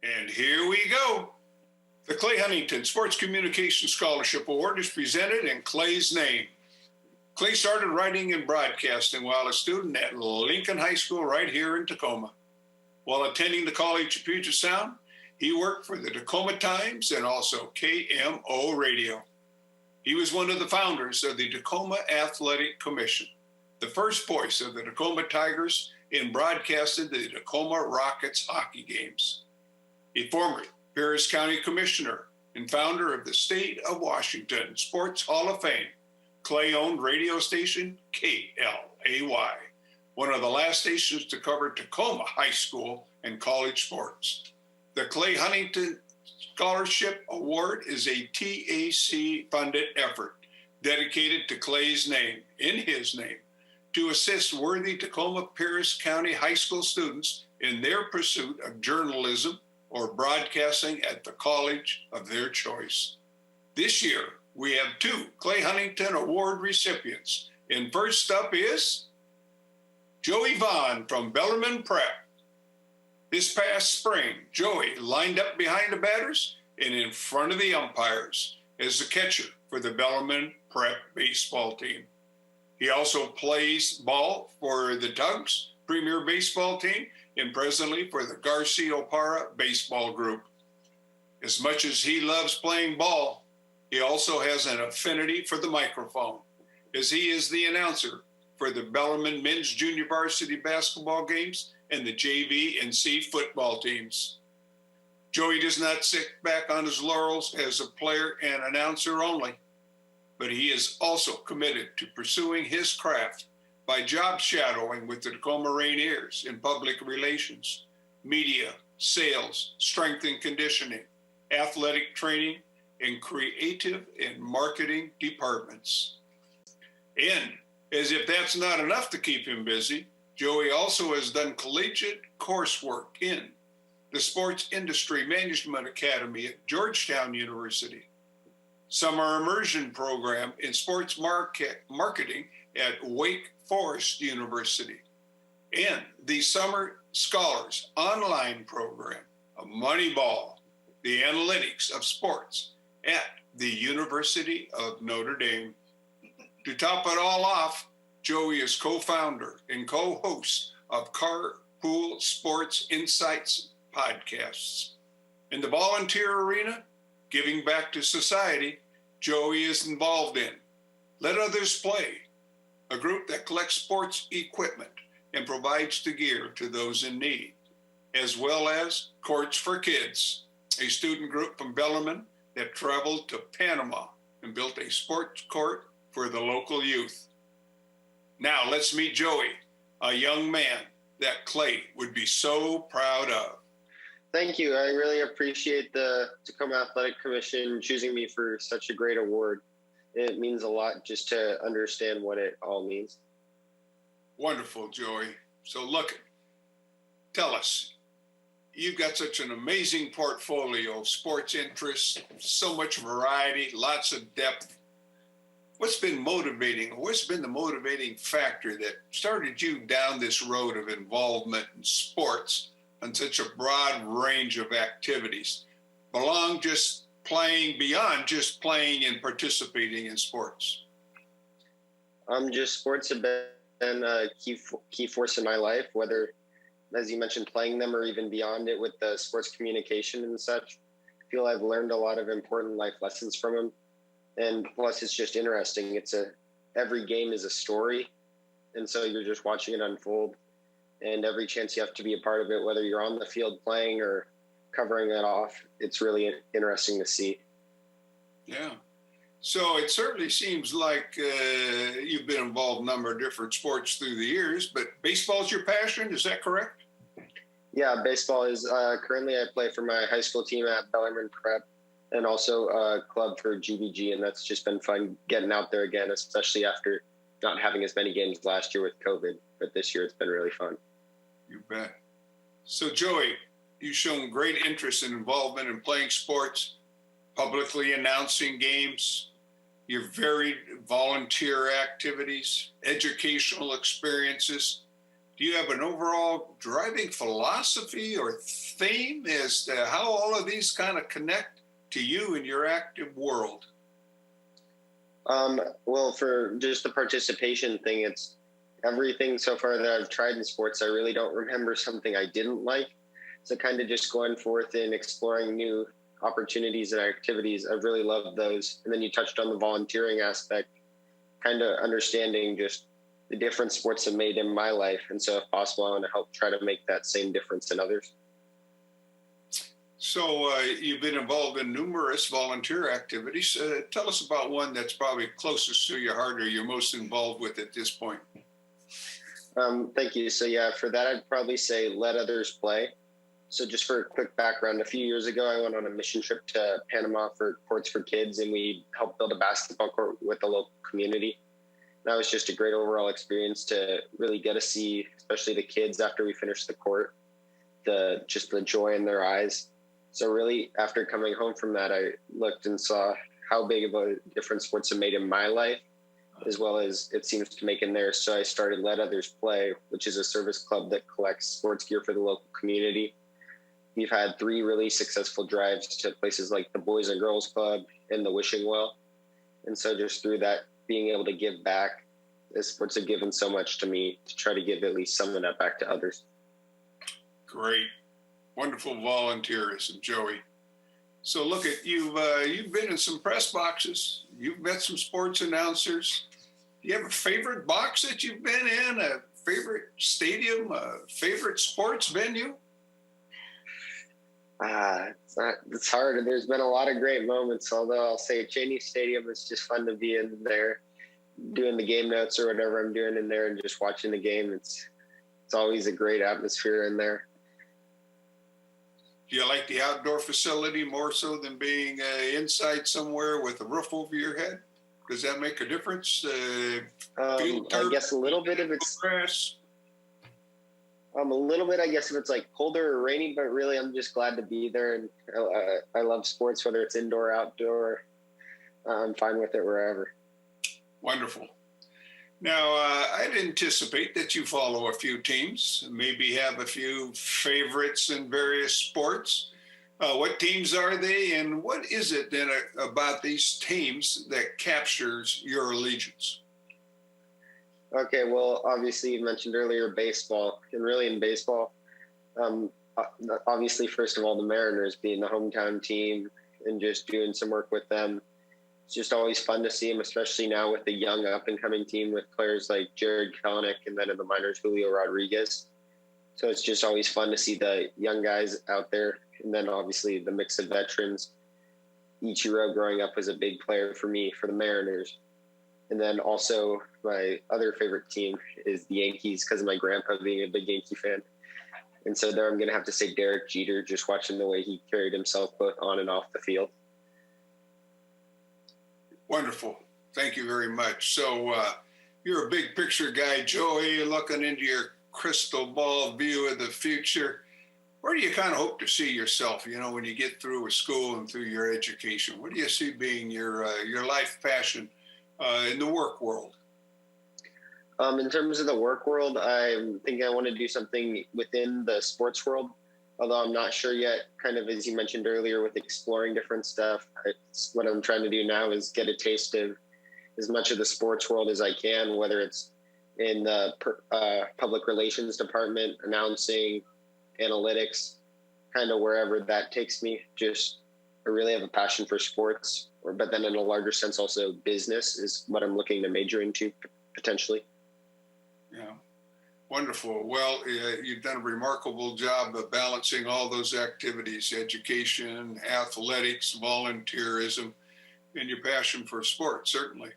And here we go. The Clay Huntington Sports Communication Scholarship Award is presented in Clay's name. Clay started writing and broadcasting while a student at Lincoln High School right here in Tacoma. While attending the College of Puget Sound, he worked for the Tacoma Times and also KMO Radio. He was one of the founders of the Tacoma Athletic Commission, the first voice of the Tacoma Tigers in broadcasting the Tacoma Rockets hockey games. A former Pierce County Commissioner and founder of the State of Washington Sports Hall of Fame, Clay-owned radio station KLAY, one of the last stations to cover Tacoma high school and college sports. The Clay Huntington Scholarship Award is a TAC-funded effort dedicated to Clay's name, in his name, to assist worthy Tacoma Pierce County high school students in their pursuit of journalism or broadcasting at the college of their choice. This year, we have two Clay Huntington Award recipients. And first up is Joey Vaughn from Bellarmine Prep. This past spring, Joey lined up behind the batters and in front of the umpires as the catcher for the Bellarmine Prep baseball team. He also plays ball for the Tugs Premier Baseball team and presently for the Garcia-Opara Baseball Group. As much as he loves playing ball, he also has an affinity for the microphone, as he is the announcer for the Bellarmine men's junior varsity basketball games and the JV and C football teams. Joey does not sit back on his laurels as a player and announcer only, but he is also committed to pursuing his craft by job shadowing with the Tacoma Rainiers in public relations, media, sales, strength and conditioning, athletic training, and creative and marketing departments. And as if that's not enough to keep him busy, Joey also has done collegiate coursework in the Sports Industry Management Academy at Georgetown University, summer immersion program in sports marketing at Wake Forest University, and the Summer Scholars online program of Moneyball, the analytics of sports at the University of Notre Dame. To top it all off, Joey is co-founder and co-host of Carpool Sports Insights podcasts. In the volunteer arena, giving back to society, Joey is involved in Let Others Play, a group that collects sports equipment and provides the gear to those in need, as well as Courts for Kids, a student group from Bellarmine that traveled to Panama and built a sports court for the local youth. Now let's meet Joey, a young man that Clay would be so proud of. Thank you. I really appreciate the Tacoma Athletic Commission choosing me for such a great award. It means a lot just to understand what it all means. Wonderful, Joey. So look, tell us, you've got such an amazing portfolio of sports interests, so much variety, lots of depth. What's been motivating, or what's been the motivating factor that started you down this road of involvement in sports on such a broad range of activities, beyond just playing and participating in sports? Sports have been a key force in my life, whether, as you mentioned, playing them or even beyond it with the sports communication and such. I feel I've learned a lot of important life lessons from them. And plus, it's just interesting. Every game is a story. And so you're just watching it unfold. And every chance you have to be a part of it, whether you're on the field playing or covering it off, it's really interesting to see. Yeah. So it certainly seems like you've been involved in a number of different sports through the years, but baseball is your passion. Is that correct? Yeah, baseball is currently I play for my high school team at Bellarmine Prep and also a club for GBG. And that's just been fun getting out there again, especially after not having as many games last year with COVID. But this year it's been really fun. You bet. So Joey, you've shown great interest and involvement in playing sports, publicly announcing games, your varied volunteer activities, educational experiences. Do you have an overall driving philosophy or theme as to how all of these kind of connect to you in your active world? Well, for just the participation thing, it's everything so far that I've tried in sports. I really don't remember something I didn't like. So kind of just going forth and exploring new opportunities and activities. I've really loved those. And then you touched on the volunteering aspect, kind of understanding just the difference sports have made in my life. And so if possible, I want to help try to make that same difference in others. So you've been involved in numerous volunteer activities. Tell us about one that's probably closest to your heart or you're most involved with at this point. Thank you. So yeah, for that, I'd probably say let others play. So just for a quick background, a few years ago, I went on a mission trip to Panama for Courts for Kids, and we helped build a basketball court with the local community. That was just a great overall experience to really get to see, especially the kids after we finished the court, the joy in their eyes. So really, after coming home from that, I looked and saw how big of a difference sports have made in my life, as well as it seems to make in theirs. So I started Let Others Play, which is a service club that collects sports gear for the local community. We've had 3 really successful drives to places like the Boys and Girls Club and the Wishing Well. And so just through that, being able to give back, the sports have given so much to me to try to give at least some of that back to others. Great. Wonderful volunteerism, Joey. So look at you've been in some press boxes. You've met some sports announcers. Do you have a favorite box that you've been in, a favorite stadium, a favorite sports venue? It's hard. There's been a lot of great moments, although I'll say Cheney Stadium is just fun to be in there, doing the game notes or whatever I'm doing in there and just watching the game. It's always a great atmosphere in there. Do you like the outdoor facility more so than being inside somewhere with a roof over your head? Does that make a difference? I guess a little bit if it's grass. a little bit, I guess, if it's like colder or rainy, but really I'm just glad to be there. And I love sports, whether it's indoor or outdoor. I'm fine with it wherever. Wonderful. Now, I'd anticipate that you follow a few teams, maybe have a few favorites in various sports. What teams are they, and what is it then about these teams that captures your allegiance? Okay, well, obviously you mentioned earlier baseball, and really in baseball, obviously, first of all, the Mariners being the hometown team and just doing some work with them. It's just always fun to see them, especially now with the young up-and-coming team with players like Jared Kelenic and then in the minors, Julio Rodriguez. So it's just always fun to see the young guys out there. And then obviously the mix of veterans. Ichiro growing up was a big player for me, for the Mariners. And then also my other favorite team is the Yankees because of my grandpa being a big Yankee fan. And so there I'm going to have to say Derek Jeter, just watching the way he carried himself both on and off the field. Wonderful. Thank you very much. So you're a big picture guy, Joey, looking into your crystal ball view of the future. Where do you kind of hope to see yourself, when you get through with school and through your education? What do you see being your life passion in the work world? In terms of the work world, I'm thinking I want to do something within the sports world, although I'm not sure yet, kind of as you mentioned earlier with exploring different stuff. What I'm trying to do now is get a taste of as much of the sports world as I can, whether it's in the public relations department, announcing, analytics, kind of wherever that takes me. Just I really have a passion for sports, but then in a larger sense, also business is what I'm looking to major into potentially. Yeah. Wonderful. Well, you've done a remarkable job of balancing all those activities, education, athletics, volunteerism, and your passion for sport, certainly.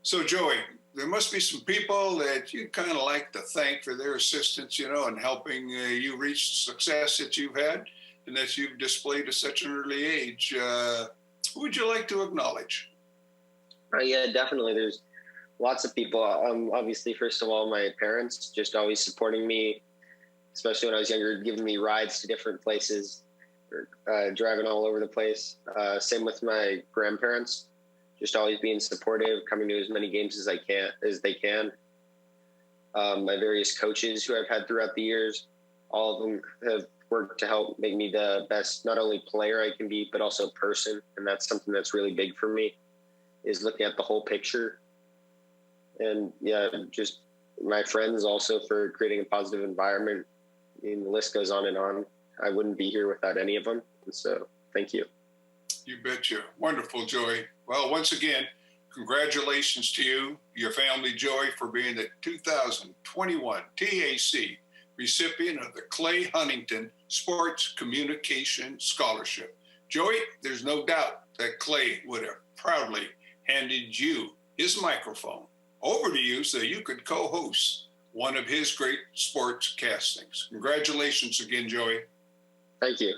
So, Joey, there must be some people that you kind of like to thank for their assistance, in helping you reach success that you've had and that you've displayed at such an early age. Who would you like to acknowledge? Yeah, definitely. There's lots of people. Obviously, first of all, my parents just always supporting me, especially when I was younger, giving me rides to different places, driving all over the place. Same with my grandparents, just always being supportive, coming to as many games as they can. my various coaches who I've had throughout the years. All of them have worked to help make me the best, not only player I can be, but also person. And that's something that's really big for me, is looking at the whole picture. And yeah, just my friends also for creating a positive environment. I mean, the list goes on and on. I wouldn't be here without any of them. And so thank you. You betcha. Wonderful, Joey. Well, once again, congratulations to you, your family, Joey, for being the 2021 TAC recipient of the Clay Huntington Sports Communication Scholarship. Joey, there's no doubt that Clay would have proudly handed you his microphone over to you so you could co-host one of his great sports castings. Congratulations again, Joey. Thank you.